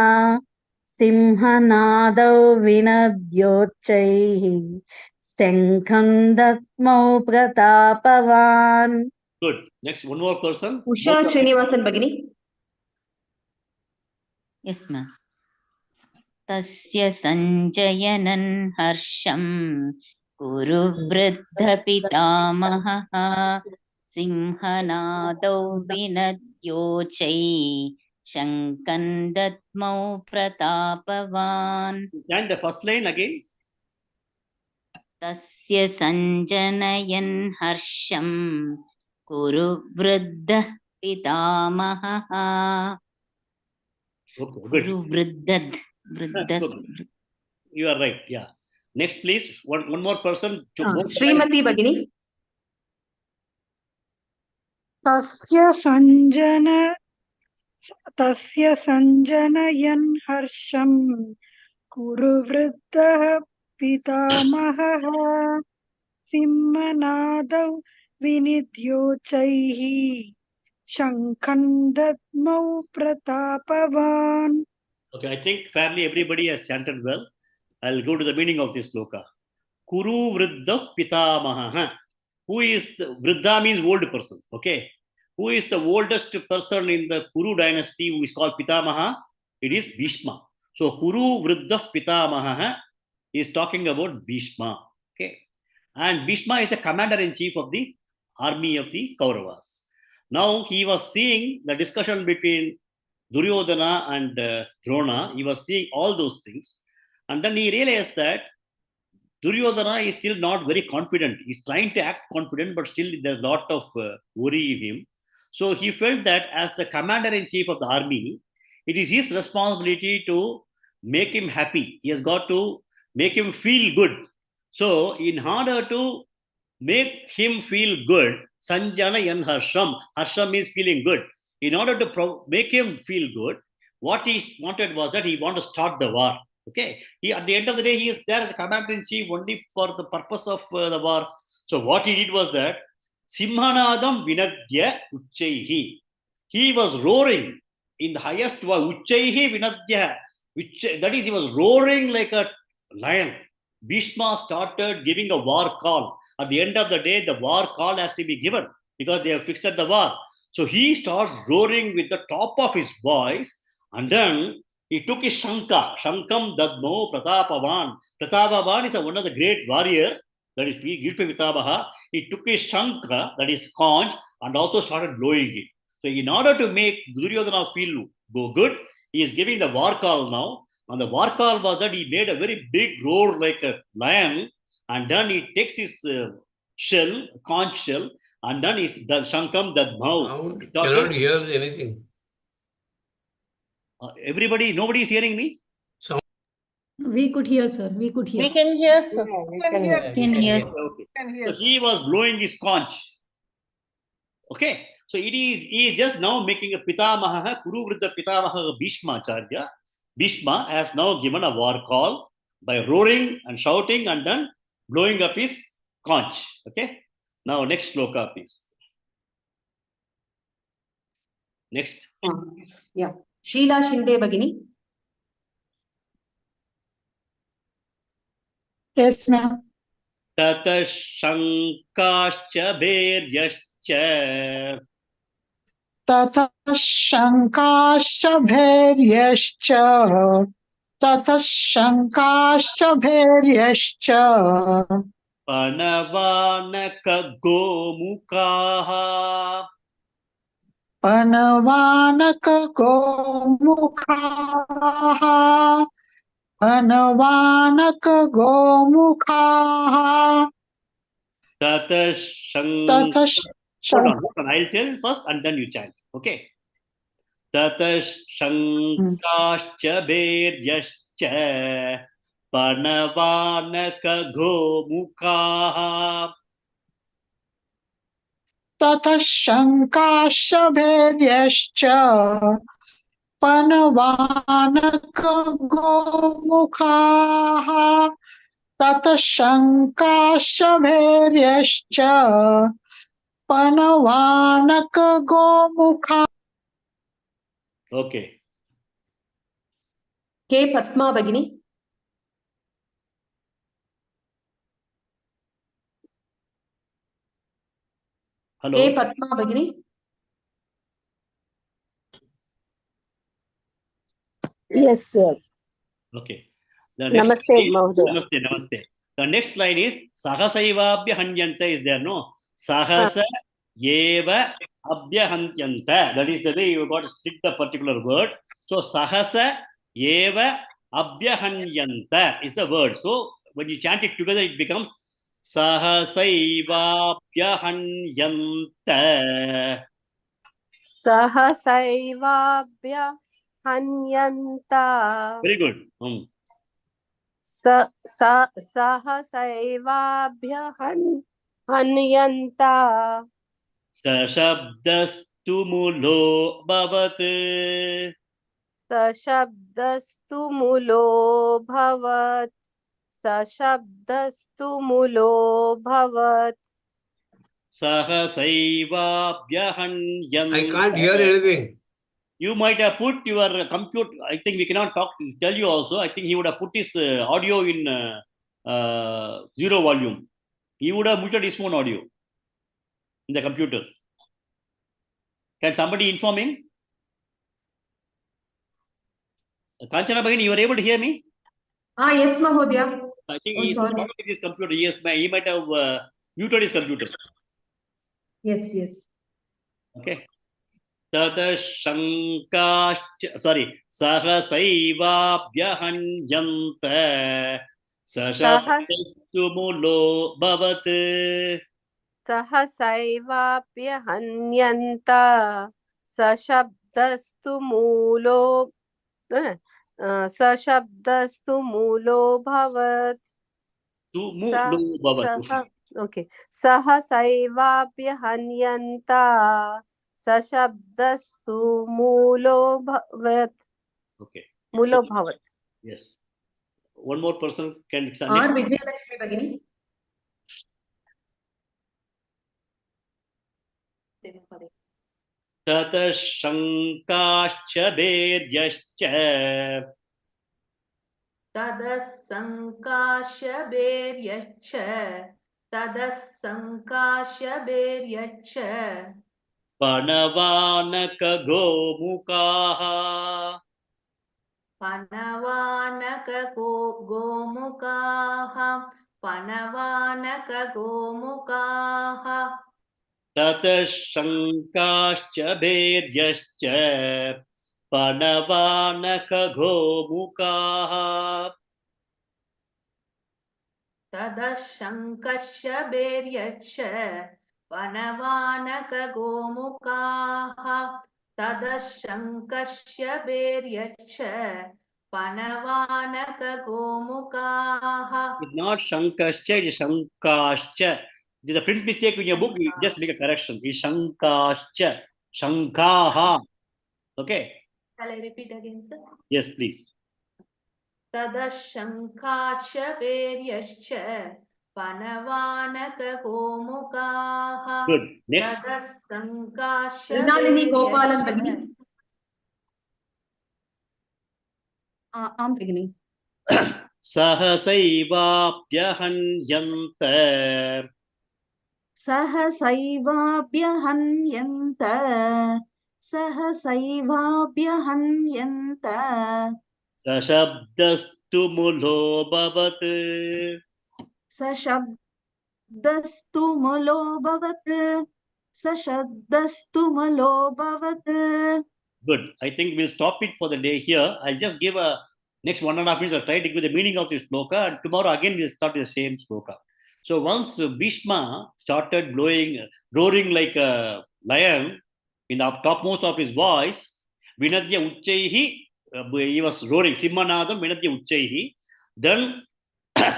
सिंहनादौ विनद्योच्चैः शङ्खं दद्मौ प्रतापवान्. Good. Next, one more person. Usha Srinivasan Bhagini. Yes, ma'am. तस्य सञ्जयनन् हर्षं कुरु वृद्धपितामहः सिंहनादौ विनद्योच्चैः शङ्कं दद्मौ प्रतापवान्. And the first line again. तस्य सञ्जनयन् हर्षं कुरु वृद्धः पितामहः. कुरु वृद्धद्. You are right. Yeah. Next, please. One more person. Srimati Bhagini. तस्य संजनयन् हर्षं कुरु वृद्धः पितामहः सिंहनादौ विनिद्योच्चैः शङ्खं दद्मौ प्रतापवान्. Okay, I think fairly everybody has chanted well. I'll go to the meaning of this shloka. Kuru Vriddha Pitamaha. Who is the Vriddha means old person. Okay. Who is the oldest person in the Kuru dynasty who is called Pitamaha? It is Bhishma. So Kuru Vriddha Pitamaha is talking about Bhishma. Okay. And Bhishma is the commander-in-chief of the army of the Kauravas. Now he was seeing the discussion between Duryodhana and Drona. He was seeing all those things. And then he realized that Duryodhana is still not very confident. He's trying to act confident, but still there's a lot of worry in him. So he felt that as the commander-in-chief of the army, it is his responsibility to make him happy. He has got to make him feel good. So in order to make him feel good, Sanjanayan Harsham. Harsham means feeling good. In order to make him feel good, what he wanted was that he wanted to start the war. Okay. At the end of the day, he is there as the commander-in-chief only for the purpose of the war. So what he did was that Simhanadam Vinadya Uchaihi. He was roaring in the highest voice. Uchaihi Vinadya. That is, he was roaring like a lion. Bhishma started giving a war call. At the end of the day, the war call has to be given because they have fixed the war. So he starts roaring with the top of his voice, and then he took his Shankha. Shankam Dadmo Pratapavan. Pratapavan is one of the great warrior, that is Gilpa Vitabaha. He took his Shankha, that is conch, and also started blowing it. So in order to make Duryodhana feel good, he is giving the war call now. And the war call was that he made a very big roar like a lion, and then he takes his shell, conch shell, and then he does Shankam Dadmau. Cannot hear anything. Everybody, nobody is hearing me? We could hear, sir. We could hear. We can hear, sir. Can hear. Okay. So he was blowing his conch. Okay. So he is just now making a Pitamaha, Kuru Vriddha Pitamaha Bhishma Acharya. Bhishma has now given a war call by roaring and shouting and then blowing up his conch. Okay. Now next shloka, please. Next. Yeah. Sheila Shinde Bhagini. Yes, ma'am. Tata Shankascha Bheryascha. Tata Shankascha Bheryascha. Tata Shankascha Bheryascha. Panavanaka Gomukaha. Panavanaka Gomukaha. Panavanaka Gomukaha. Tata Hold on. I'll tell first and then you chant. Okay. Tata Shankascha Bheryascha. Panavanaka Gomukaha. Tata Shankascha Bheryascha. Panavanaka Gomukaha. Tata Shankascha Bheryascha. Panavanaka Gomukaha. Okay. K. Padma Bhagini. Hello. K. Padma Bhagini. Yes, sir. Okay. The next Namaste, line, Mahodaya. Namaste. The next line is Sahasaivabhya Hanyanta is there, no? Sahasa Yeva abhyahantyanta. That is the way you got to stick the particular word. So sahasa eva abhyahanyanta is the word. So when you chant it together, it becomes sahasaiva abhyahanyanta. Sahasaivaabhya hanyanta. Very good. Sahasaivaabhya hanyanta. Sashabdastu mulo bhavat. Sashabdastu mulo bhavat. Sashabdastu mulo bhavat. Sahasaivaabhyahanyanta. I can't hear anything. You might have put your computer. I think we cannot tell you also. I think he would have put his audio in zero volume. He would have muted his own audio in the computer. Can somebody inform him? Kanchana Bhagini, you were able to hear me? Yes, Mahodaya. I think he is muted his computer. Yes, he might have muted his computer. Yes. Okay. Tata shankascha, sahasaivaabhyahanyanta sashabdastu mulo bhavat. Sahasaivaabhya hanyanta. Sashabdastu mulo bhavat. Okay. Sahasaivaabhya hanyanta. Sashabdastu mulo bhavat. Okay. Mulo bhavat. Yes. One more person can. R. Vijayalakshmi Bhagini. Tata shankascha beryascha. Tadasankasya beryascha. Tadasankasya beryascha. Panavanaka gomukaha. Panavanaka gomukaha. Panavanaka gomukaha. Tata shankascha beryascha. Panavanaka gomukaha. Tadasankasya beryascha. Panavanaka gomukaha. Tadasankasya beryascha. Panavanaka gomukaha. It's not shankascha, it is shankascha. There's a print mistake in your book. You just make a correction. It's shankascha. Shankaha. Okay. Shall I repeat again, sir? Yes, please. Tadasankasya beryascha. Panavanaka gomukaha. Good. Next. Tadasankasya Rinalini Gopalan beryascha. Bhagini. I'm beginning. Sahasaivaabhyahanyanta. Sahasaivaabhyahanyanta. Sahasaivaabhyahanyanta. Sashabdastu mulo bhavat. Sashabdastu mulo bhavat. Sashabdastu mulo bhavat. Good. I think we'll stop it for the day here. I'll just give a next 1.5 minutes. I'll try to give the meaning of this shloka, and tomorrow again we'll start with the same shloka. So once Bhishma started roaring like a lion in the topmost of his voice, Vinadya Uchaihi, he was roaring, Simhanadam Vinadya Uchaihi. Then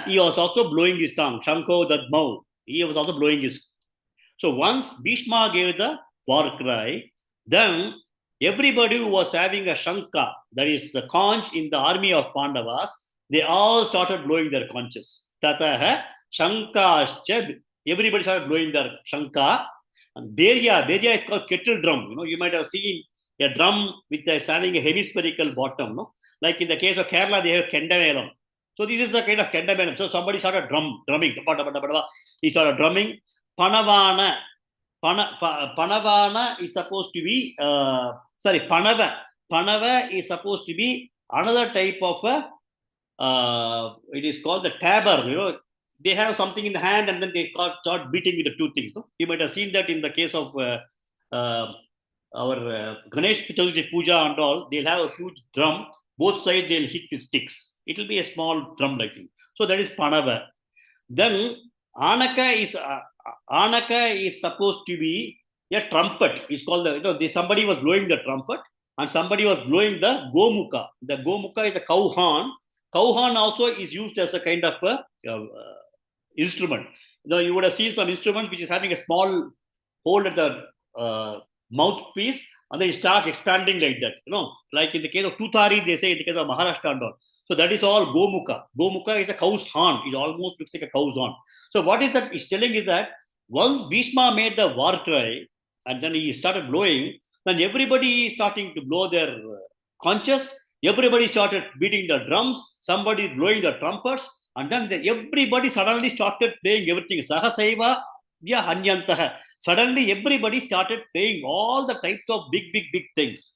he was also blowing his tongue, Shanko Dadmau. He was also blowing his. So once Bhishma gave the war cry, then everybody who was having a shanka, that is the conch in the army of Pandavas, they all started blowing their conches. Tataha shankascha, everybody started blowing their shanka. And Berya is called kettle drum. You might have seen a drum with having a hemispherical bottom. No? Like in the case of Kerala, they have kendavelam. So this is the kind of kendavelam. So somebody started drumming. He started drumming. Panavana is supposed to be Panava is supposed to be another type of it is called the tabor. They have something in the hand and then they start beating with the two things. No? You might have seen that in the case of our Ganesh Chaturthi puja and all, they'll have a huge drum. Both sides they'll hit with sticks. It will be a small drum like it. So that is Panava. Then Anaka is supposed to be a trumpet. It's called somebody was blowing the trumpet and somebody was blowing the Gomuka. The Gomuka is a cow horn. Cow horn also is used as a kind of a instrument. You would have seen some instrument which is having a small hole at the mouthpiece, and then it starts expanding like that. Like in the case of Tutari, they say in the case of Maharashtra and all. So that is all Gomuka. Gomuka is a cow's horn. It almost looks like a cow's horn. So what is that it's telling is that once Bhishma made the war cry and then he started blowing, then everybody is starting to blow their conches. Everybody started beating the drums. Somebody blowing the trumpets. And then everybody suddenly started playing everything. Sahasaiva vya hanyantaha. Suddenly everybody started playing all the types of big things.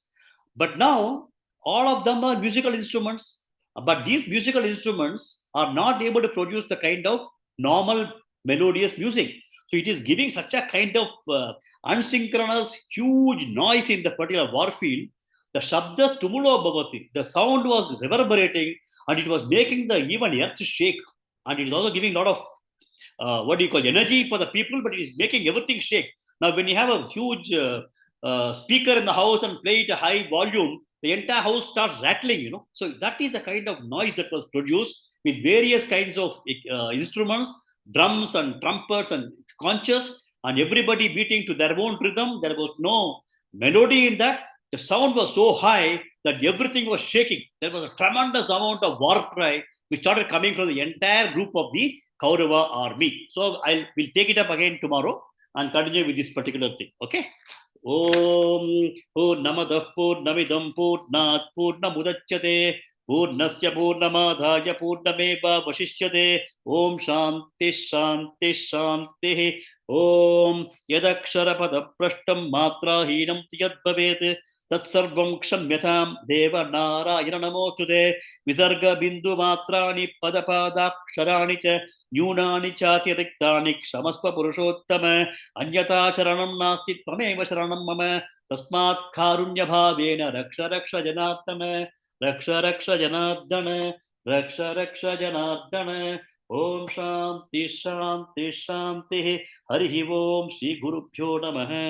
But now all of them are musical instruments. But these musical instruments are not able to produce the kind of normal melodious music. So it is giving such a kind of unsynchronous, huge noise in the particular war field. The shabda tumulo bhavati. The sound was reverberating and it was making the even earth shake. And it is also giving a lot of energy for the people, but it is making everything shake. Now, when you have a huge speaker in the house and play it a high volume, the entire house starts rattling, So that is the kind of noise that was produced with various kinds of instruments, drums and trumpets and conches, and everybody beating to their own rhythm. There was no melody in that. The sound was so high that everything was shaking. There was a tremendous amount of war cry which started coming from the entire group of the Kaurava army. So we'll take it up again tomorrow and continue with this particular thing. Okay. Om Purnamadah Purnamidam Purnat Purnamudachyate Purnasya Purnamadhaya Purnameva Vashishyate Om Shanti Shanti Shanti Om Yadaksharapada Prashtam Matra Hinam Tiyad Bhavet Tatsarvam Kshamyatam Deva Narayana Namostute Visarga Bindu Matrani Padapadaksharaani Cha Nyunani Chatiriktaani Kshamaspa Purushottama Anyata Charanam Nasti Tvameva Sharanam Mama Tasmat Karunya Bhavena Raksha Raksha Janatana Raksha Raksha Janardana Raksha Raksha Janardana Om Shanti Shanti Shanti Harihi Om Shri Gurubhyo Namaha